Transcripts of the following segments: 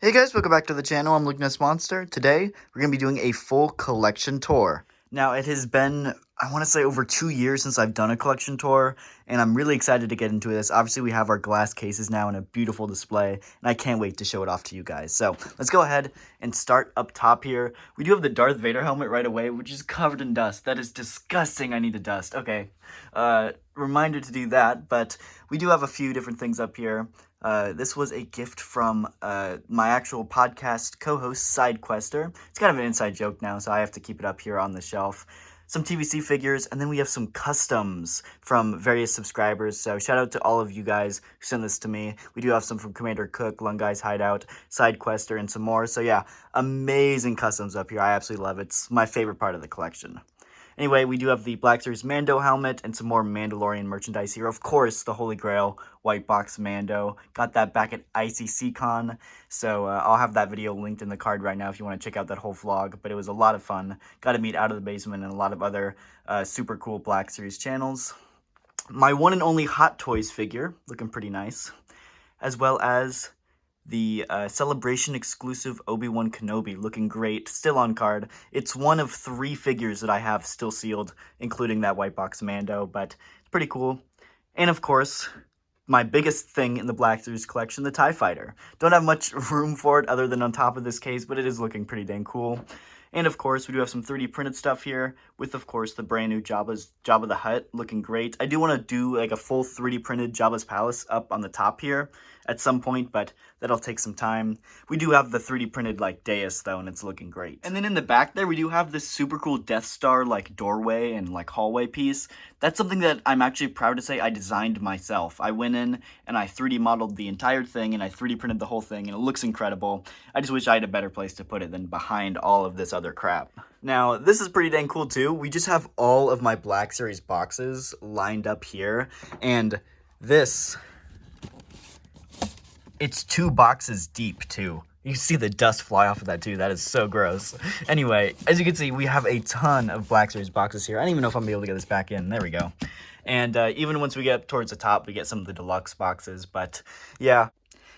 Hey guys, welcome back to the channel. I'm Lugness Monster. Today, we're going to be doing a full collection tour. Now, it has been, I want to say, over 2 years since I've done a collection tour, and I'm really excited to get into this. Obviously, we have our glass cases now in a beautiful display, and I can't wait to show it off to you guys. So, let's go ahead and start up top here. We do have the Darth Vader helmet right away, which is covered in dust. That is disgusting. I need the dust. Okay, reminder to do that, but we do have a few different things up here. This was a gift from my actual podcast co-host, Side Quester. It's kind of an inside joke now, so I have to keep it up here on the shelf. Some TVC figures, and then we have some customs from various subscribers. So shout out to all of you guys who sent this to me. We do have some from Commander Cook, Lungai's Hideout, Side Quester, and some more. So yeah, amazing customs up here. I absolutely love it. It's my favorite part of the collection. Anyway, we do have the Black Series Mando helmet and some more Mandalorian merchandise here. Of course, the Holy Grail White Box Mando. Got that back at ICCCon, so I'll have that video linked in the card right now if you want to check out that whole vlog. But it was a lot of fun. Got to meet Out of the Basement and a lot of other super cool Black Series channels. My one and only Hot Toys figure, looking pretty nice. As well as the Celebration exclusive Obi-Wan Kenobi, looking great, still on card. It's one of 3 figures that I have still sealed, including that white box Mando, but it's pretty cool. And of course, my biggest thing in the Black Series collection, the TIE Fighter. Don't have much room for it other than on top of this case, but it is looking pretty dang cool. And of course, we do have some 3D printed stuff here with, of course, the brand new Jabba the Hutt, looking great. I do want to do like a full 3D printed Jabba's Palace up on the top here at some point, but that'll take some time. We do have the 3D printed like dais though, and it's looking great. And then in the back there, we do have this super cool Death Star like doorway and like hallway piece. That's something that I'm actually proud to say I designed myself. I went in and I 3D modeled the entire thing and I 3D printed the whole thing, and it looks incredible. I just wish I had a better place to put it than behind all of this other crap. Now, this is pretty dang cool too. We just have all of my Black Series boxes lined up here, and this, it's 2 boxes deep too. You see the dust fly off of that too. That is so gross. Anyway, as you can see, we have a ton of Black Series boxes here. I don't even know if I'm gonna be able to get this back in. There we go. And even once we get towards the top, we get some of the deluxe boxes, but yeah.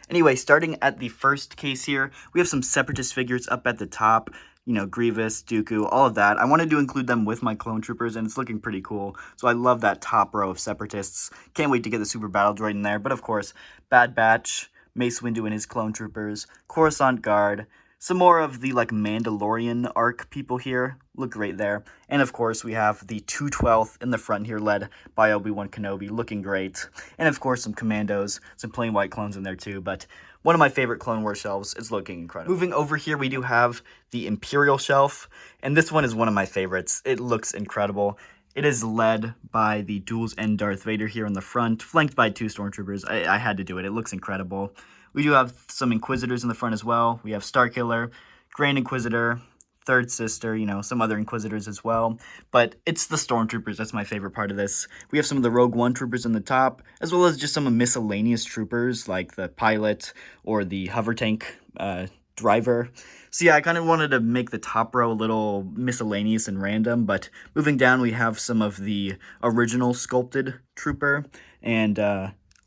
Anyway, starting at the first case here, we have some Separatist figures up at the top. You know, Grievous, Dooku, all of that. I wanted to include them with my clone troopers, and it's looking pretty cool. So I love that top row of Separatists. Can't wait to get the Super Battle Droid in there. But of course, Bad Batch, Mace Windu and his clone troopers, Coruscant Guard, some more of the like Mandalorian arc people here. Look great there. And of course, we have the 212th in the front here, led by Obi-Wan Kenobi, looking great. And of course, some Commandos, some plain white clones in there too, but one of my favorite Clone Wars shelves is looking incredible. Moving over here, we do have the Imperial shelf, and this one is one of my favorites. It looks incredible. It is led by the Duels End Darth Vader here in the front, flanked by 2 Stormtroopers. I had to do it. It looks incredible. We do have some Inquisitors in the front as well. We have Starkiller, Grand Inquisitor, Third Sister, you know, some other Inquisitors as well. But it's the Stormtroopers. That's my favorite part of this. We have some of the Rogue One troopers in the top, as well as just some of miscellaneous troopers, like the pilot or the hover tank driver. So yeah, I kind of wanted to make the top row a little miscellaneous and random, but moving down, we have some of the original sculpted trooper, and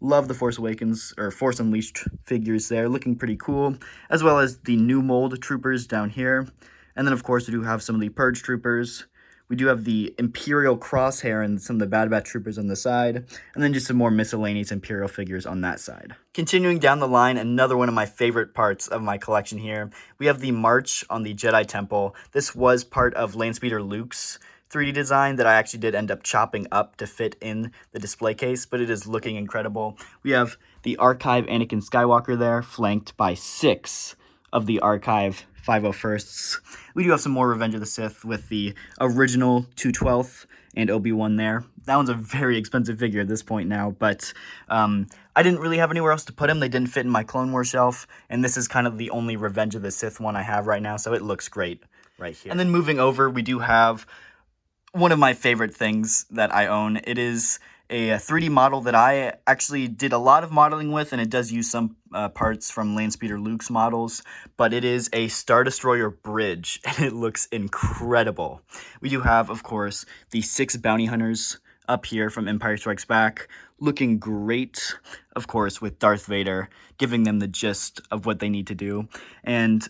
love the Force Awakens, or Force Unleashed figures there, looking pretty cool, as well as the new mold troopers down here. And then, of course, we do have some of the Purge troopers. We do have the Imperial Crosshair and some of the Bad Batch troopers on the side, and then just some more miscellaneous Imperial figures on that side. Continuing down the line, another one of my favorite parts of my collection here, we have the March on the Jedi Temple. This was part of Landspeeder Luke's 3D design that I actually did end up chopping up to fit in the display case, but it is looking incredible. We have the Archive Anakin Skywalker there, flanked by 6 of the Archive 501sts. We do have some more Revenge of the Sith with the original 212th and Obi-Wan there. That one's a very expensive figure at this point now, but I didn't really have anywhere else to put him. They didn't fit in my Clone Wars shelf, and this is kind of the only Revenge of the Sith one I have right now, so it looks great right here. And then moving over, we do have one of my favorite things that I own. It is a 3D model that I actually did a lot of modeling with, and it does use some parts from Landspeeder Luke's models, but it is a Star Destroyer bridge, and it looks incredible. We do have, of course, the 6 bounty hunters up here from Empire Strikes Back. looking great, of course, with Darth Vader, giving them the gist of what they need to do. And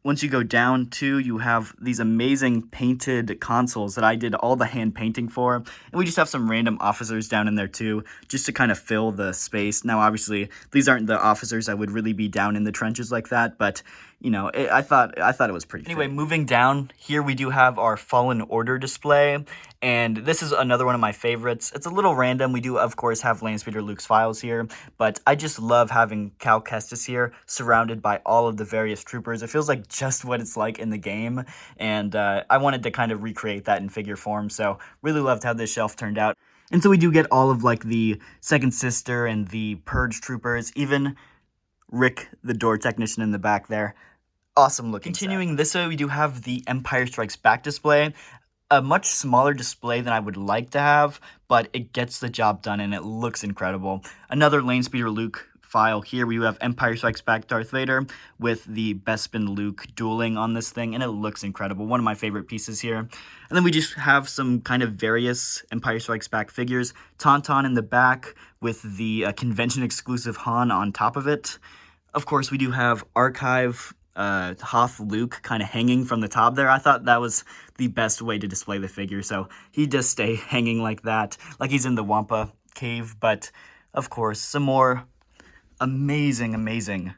once you go down too, you have these amazing painted consoles that I did all the hand painting for. And we just have some random officers down in there too, just to kind of fill the space. Now, obviously, these aren't the officers that would really be down in the trenches like that, but you know, I thought it was pretty Anyway, moving down, here we do have our Fallen Order display, and this is another one of my favorites. It's a little random. We do, of course, have Landspeeder Luke's files here, but I just love having Cal Kestis here, surrounded by all of the various troopers. It feels like just what it's like in the game, and I wanted to kind of recreate that in figure form, so really loved how this shelf turned out. And so we do get all of, like, the Second Sister and the Purge troopers, even Rick, the door technician in the back there. Awesome looking. Continuing this way, we do have the Empire Strikes Back display. A much smaller display than I would like to have, but it gets the job done and it looks incredible. Another Landspeeder Luke file here. We have Empire Strikes Back Darth Vader with the Bespin Luke dueling on this thing, and it looks incredible. One of my favorite pieces here. And then we just have some kind of various Empire Strikes Back figures. Tauntaun in the back with the convention exclusive Han on top of it. Of course, we do have Archive Hoth Luke kind of hanging from the top there. I thought that was the best way to display the figure, so he does stay hanging like that, like he's in the Wampa cave. But of course, some more amazing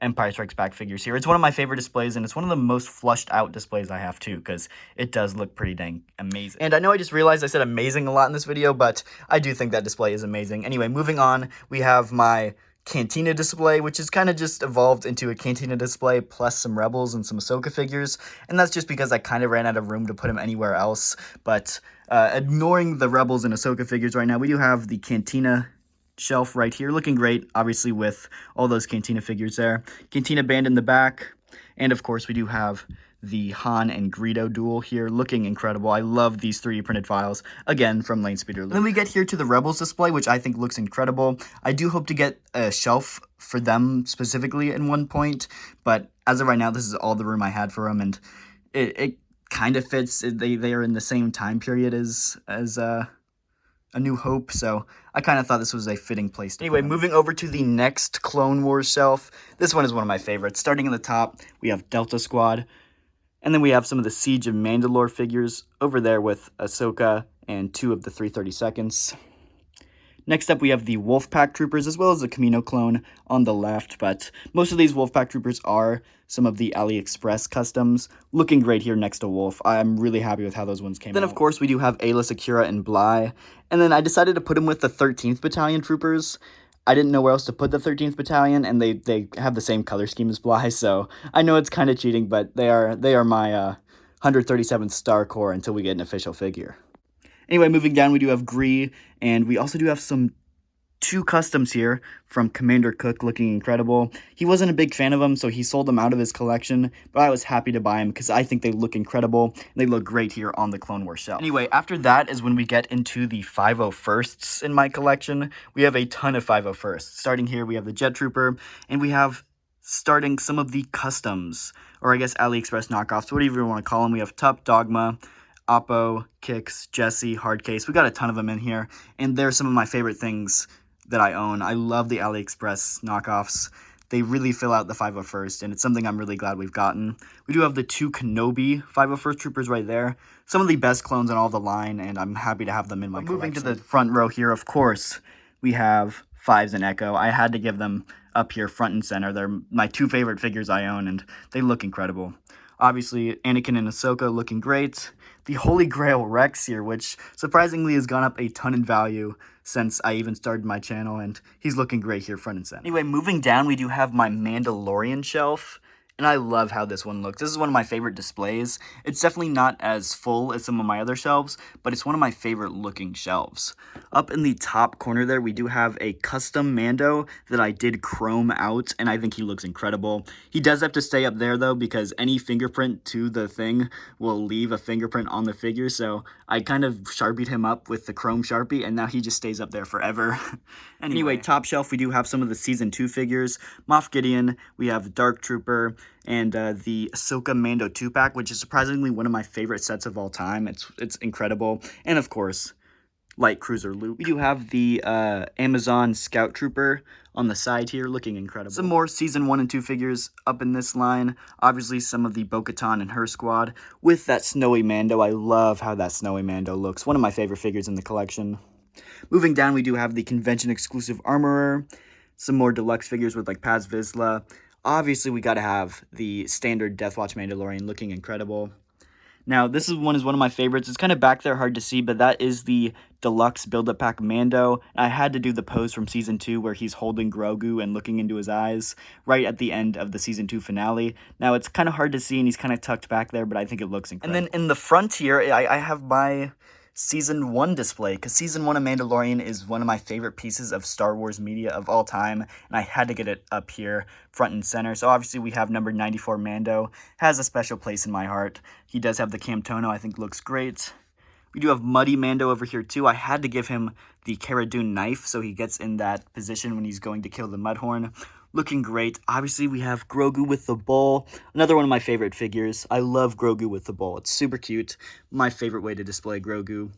Empire Strikes Back figures here. It's one of my favorite displays, and it's one of the most flushed out displays I have too, because it does look pretty dang amazing. And I know I just realized I said amazing a lot in this video, but I do think that display is amazing. Anyway, moving on, we have my Cantina display, which is kind of just evolved into a Cantina display plus some Rebels and some Ahsoka figures, and that's just because I kind of ran out of room to put them anywhere else. But ignoring the Rebels and Ahsoka figures right now, we do have the Cantina shelf right here, looking great, obviously, with all those Cantina figures there. Cantina band in the back, and of course we do have the Han and Greedo duel here, looking incredible. I love these 3D printed files, again, from Landspeeder Luke. Then we get here to the Rebels display, which I think looks incredible. I do hope to get a shelf for them specifically in one point, but as of right now, this is all the room I had for them, and it kind of fits. They are in the same time period as A New Hope, so I kind of thought this was a fitting place to Anyway, moving over to the next Clone Wars shelf. This one is one of my favorites. Starting in the top, we have Delta Squad, and then we have some of the Siege of Mandalore figures over there with Ahsoka and 2 of the 332nds. Next up, we have the Wolfpack Troopers, as well as the Camino clone on the left, but most of these Wolfpack Troopers are some of the AliExpress customs, looking great here next to Wolf. I'm really happy with how those ones came out. Then, of course, we do have Ayla Secura and Bly, and then I decided to put them with the 13th Battalion Troopers. I didn't know where else to put the 13th Battalion, and they have the same color scheme as Bly, so I know it's kind of cheating, but they are my 137th Star Corps until we get an official figure. Anyway, moving down, we do have Gree, and we also do have some 2 customs here from Commander Cook, looking incredible. He wasn't a big fan of them, so he sold them out of his collection, but I was happy to buy them because I think they look incredible, and they look great here on the Clone Wars shelf. Anyway, after that is when we get into the 501sts in my collection. We have a ton of 501sts. Starting here, we have the Jet Trooper, and we have starting some of the customs, or I guess AliExpress knockoffs, whatever you want to call them. We have Tup, Dogma, Oppo, Kix, Jesse, Hardcase. We got a ton of them in here, and they're some of my favorite things that I own. I love the AliExpress knockoffs. They really fill out the 501st, and it's something I'm really glad we've gotten. We do have the 2 Kenobi 501st Troopers right there. Some of the best clones in all the line, and I'm happy to have them in my collection. Moving to the front row here, of course, we have Fives and Echo. I had to give them up here front and center. They're my 2 favorite figures I own, and they look incredible. Obviously, Anakin and Ahsoka looking great. The Holy Grail Rex here, which surprisingly has gone up a ton in value since I even started my channel, and he's looking great here front and center. Anyway, moving down, we do have my Mandalorian shelf, and I love how this one looks. This is one of my favorite displays. It's definitely not as full as some of my other shelves, but it's one of my favorite looking shelves. Up in the top corner there, we do have a custom Mando that I did chrome out, and I think he looks incredible. He does have to stay up there, though, because any fingerprint to the thing will leave a fingerprint on the figure, so I kind of Sharpied him up with the chrome Sharpie, and now he just stays up there forever. Anyway, top shelf, we do have some of the Season 2 figures. Moff Gideon, we have Dark Trooper, and the Ahsoka Mando 2-pack, which is surprisingly one of my favorite sets of all time. It's incredible. And, of course, light cruiser Luke. We do have the Amazon Scout Trooper on the side here, looking incredible. Some more Season 1 and 2 figures up in this line. Obviously, some of the Bo-Katan and her squad with that snowy Mando. I love how that snowy Mando looks. One of my favorite figures in the collection. Moving down, we do have the convention-exclusive Armorer. Some more deluxe figures with, like, Paz Vizsla. Obviously, we got to have the standard Death Watch Mandalorian looking incredible. Now, this one is one of my favorites. It's kind of back there, hard to see, but that is the deluxe build-up pack Mando. I had to do the pose from Season 2 where he's holding Grogu and looking into his eyes right at the end of the Season 2 finale. Now, it's kind of hard to see, and he's kind of tucked back there, but I think it looks incredible. And then in the front here, I have my Season 1 display, because Season 1 of Mandalorian is one of my favorite pieces of Star Wars media of all time, and I had to get it up here, front and center. So obviously we have number 94 Mando, has a special place in my heart. He does have the Camtono, I think looks great. We do have Muddy Mando over here too. I had to give him the Cara Dune knife, so he gets in that position when he's going to kill the Mudhorn. Looking great. Obviously, we have Grogu with the bowl. Another one of my favorite figures. I love Grogu with the bowl. It's super cute. My favorite way to display Grogu.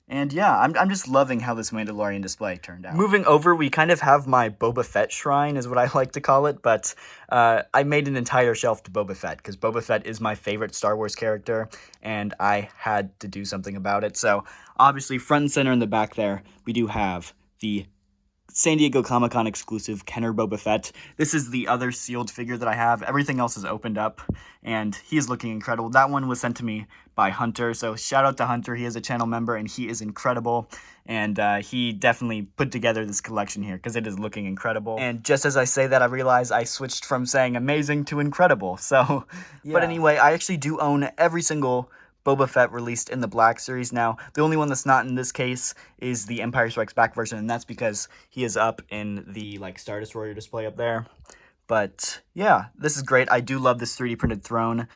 And yeah, I'm just loving how this Mandalorian display turned out. Moving over, we kind of have my Boba Fett shrine, is what I like to call it. But I made an entire shelf to Boba Fett, because Boba Fett is my favorite Star Wars character, and I had to do something about it. So obviously, front and center in the back there, we do have the San Diego Comic-Con exclusive Kenner Boba Fett. This is the other sealed figure that I have. Everything else is opened up, and he's looking incredible. That one was sent to me by Hunter, so shout out to Hunter. He is a channel member, and he is incredible, and he definitely put together this collection here, because it is looking incredible. And just as I say that, I realize I switched from saying amazing to incredible, so... Yeah. But anyway, I actually do own every single Boba Fett released in the Black Series. Now, the only one that's not in this case is the Empire Strikes Back version, and that's because he is up in the, like, Star Destroyer display up there. But, yeah, this is great. I do love this 3D printed throne.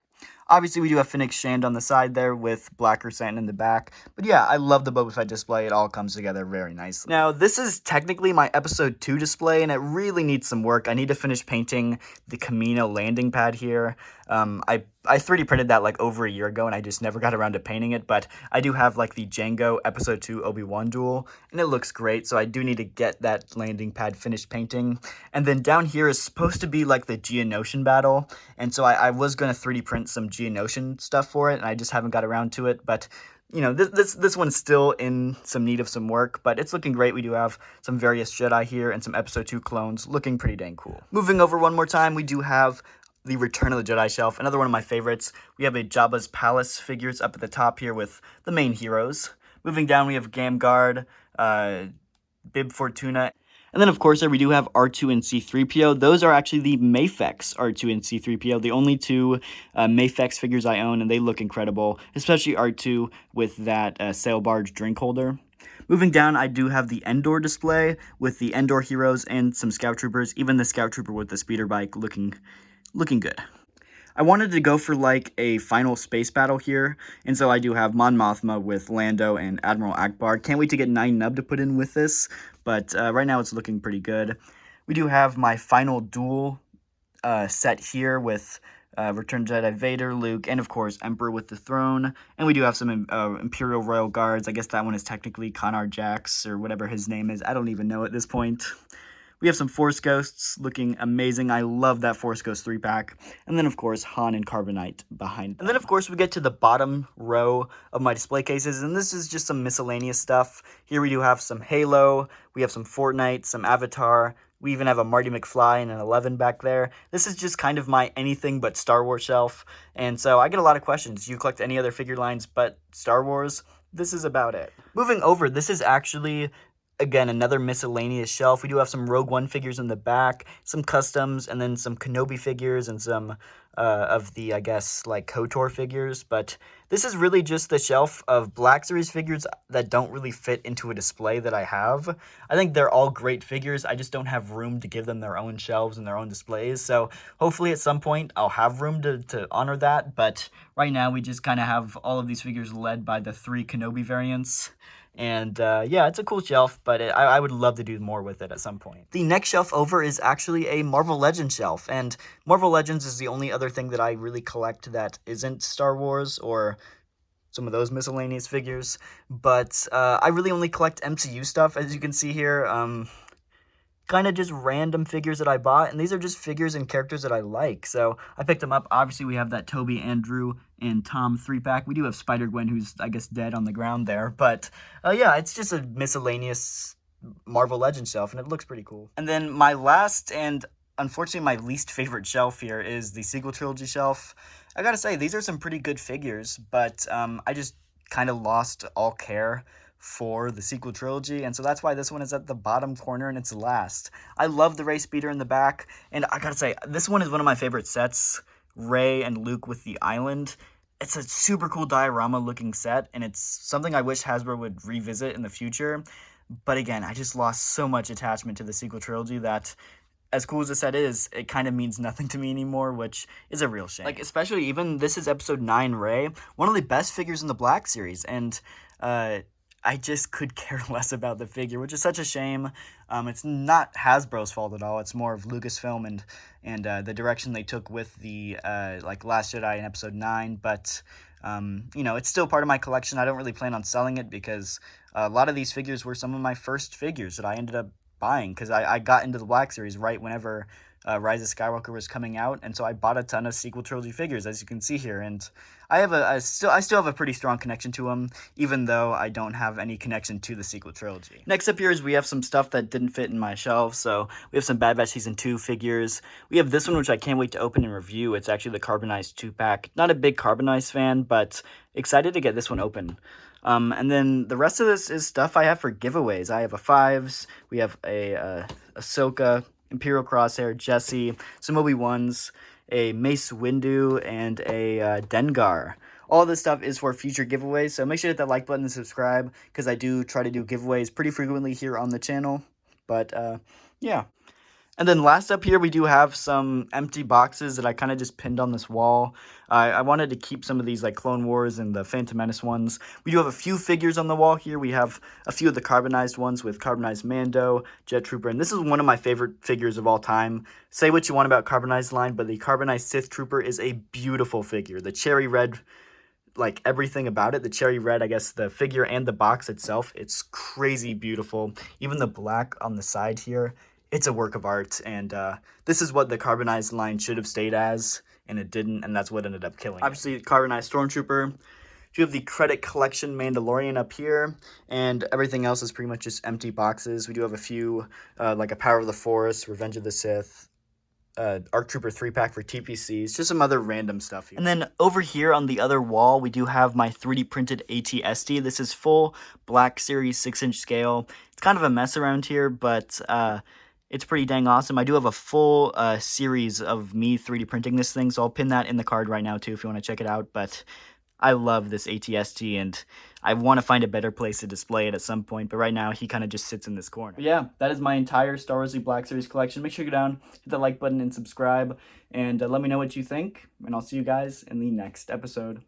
Obviously, we do have Fennec Shand on the side there with Black Chrysanthemum in the back. But yeah, I love the Boba Fett display. It all comes together very nicely. Now, this is technically my Episode 2 display, and it really needs some work. I need to finish painting the Kamino landing pad here. I 3D printed that like over a year ago, and I just never got around to painting it, but I do have like the Jango Episode 2 Obi-Wan duel, and it looks great, so I do need to get that landing pad finished painting. And then down here is supposed to be like the Geonosian battle, and so I was going to 3D print some Geonosian stuff for it, and I just haven't got around to it, but... You know, this one's still in some need of some work, but it's looking great. We do have some various Jedi here and some Episode 2 clones looking pretty dang cool. Moving over one more time, we do have the Return of the Jedi shelf, another one of my favorites. We have a Jabba's Palace figures up at the top here with the main heroes. Moving down, we have Gamgard, Bib Fortuna. And then, of course, we do have R2 and C-3PO. Those are actually the Mafex R2 and C-3PO, the only two Mafex figures I own, and they look incredible, especially R2 with that sail barge drink holder. Moving down, I do have the Endor display with the Endor heroes and some Scout Troopers, even the Scout Trooper with the speeder bike looking good. I wanted to go for like a final space battle here, and so I do have Mon Mothma with Lando and Admiral Akbar. Can't wait to get 9 Nub to put in with this, but right now it's looking pretty good. We do have my final duel set here with Return Jedi Vader, Luke, and of course Emperor with the throne. And we do have some Imperial Royal Guards. I guess that one is technically Konar Jax or whatever his name is. I don't even know at this point. We have some Force Ghosts looking amazing. I love that Force Ghost 3-pack. And then, of course, Han and Carbonite behind them. And then, of course, we get to the bottom row of my display cases, and this is just some miscellaneous stuff. Here we do have some Halo, we have some Fortnite, some Avatar. We even have a Marty McFly and an 11 back there. This is just kind of my anything but Star Wars shelf. And so I get a lot of questions. Do you collect any other figure lines but Star Wars? This is about it. Moving over, this is actually... Again, another miscellaneous shelf. We do have some Rogue One figures in the back, some customs, and then some Kenobi figures and some of the, I guess, like KOTOR figures. But this is really just the shelf of Black Series figures that don't really fit into a display that I have. I think they're all great figures. I just don't have room to give them their own shelves and their own displays. So hopefully at some point I'll have room to honor that. But right now we just kind of have all of these figures led by the 3 Kenobi variants. And yeah, it's a cool shelf, but I would love to do more with it at some point. The next shelf over is actually a Marvel Legends shelf, and Marvel Legends is the only other thing that I really collect that isn't Star Wars or some of those miscellaneous figures. But I really only collect MCU stuff, as you can see here. Kind of just random figures that I bought, and these are just figures and characters that I like, so I picked them up. Obviously, we have that Toby, Andrew, and Tom 3-pack. We do have Spider-Gwen, who's, I guess, dead on the ground there, but yeah, it's just a miscellaneous Marvel Legends shelf, and it looks pretty cool. And then my last, and unfortunately my least favorite shelf here, is the sequel trilogy shelf. I gotta say, these are some pretty good figures, but I just kind of lost all care for the sequel trilogy, and so that's why this one is at the bottom corner and it's last. I love the Rey Speeder in the back, and I gotta say, this one is one of my favorite sets, Rey and Luke with the island. It's a super cool diorama looking set, and it's something I wish Hasbro would revisit in the future. But again, I just lost so much attachment to the sequel trilogy that, as cool as the set is, it kind of means nothing to me anymore, which is a real shame. Like, especially even, this is episode 9 Rey, one of the best figures in the Black Series, and I just could care less about the figure, which is such a shame. It's not Hasbro's fault at all. It's more of Lucasfilm and the direction they took with the like Last Jedi in episode 9. But you know, it's still part of my collection. I don't really plan on selling it because a lot of these figures were some of my first figures that I ended up buying, because I got into the Black Series right whenever Rise of Skywalker was coming out, and so I bought a ton of sequel trilogy figures, as you can see here, and I still have a pretty strong connection to them, even though I don't have any connection to the sequel trilogy. Next up here is we have some stuff that didn't fit in my shelf. So we have some Bad Batch Season 2 figures. We have this one, which I can't wait to open and review. It's actually the Carbonized 2-pack. Not a big Carbonized fan, but excited to get this one open. And then the rest of this is stuff I have for giveaways. I have a 5s, we have a Ahsoka, Imperial Crosshair, Jesse, some Obi-Wans, a Mace Windu, and a Dengar. All this stuff is for future giveaways, so make sure to hit that like button and subscribe, because I do try to do giveaways pretty frequently here on the channel. But, yeah. And then last up here, we do have some empty boxes that I kind of just pinned on this wall. I wanted to keep some of these, like Clone Wars and the Phantom Menace ones. We do have a few figures on the wall here. We have a few of the carbonized ones with carbonized Mando, Jet Trooper, and this is one of my favorite figures of all time. Say what you want about carbonized line, but the carbonized Sith Trooper is a beautiful figure. The cherry red, like everything about it, the cherry red, I guess the figure and the box itself, it's crazy beautiful. Even the black on the side here, it's a work of art, and this is what the carbonized line should have stayed as, and it didn't, and that's what ended up killing it. Obviously, carbonized Stormtrooper. You have the Credit Collection Mandalorian up here, and everything else is pretty much just empty boxes. We do have a few, like a Power of the Force, Revenge of the Sith, ARC Trooper 3-pack for TPCs, just some other random stuff here. And then over here on the other wall, we do have my 3D printed AT-ST. This is full Black Series 6-inch scale. It's kind of a mess around here, but it's pretty dang awesome. I do have a full series of me 3D printing this thing, so I'll pin that in the card right now too if you want to check it out. But I love this AT-ST, and I want to find a better place to display it at some point, but right now he kind of just sits in this corner. But yeah, that is my entire Star Wars Black Series collection. Make sure you go down, hit the like button, and subscribe, and let me know what you think, and I'll see you guys in the next episode.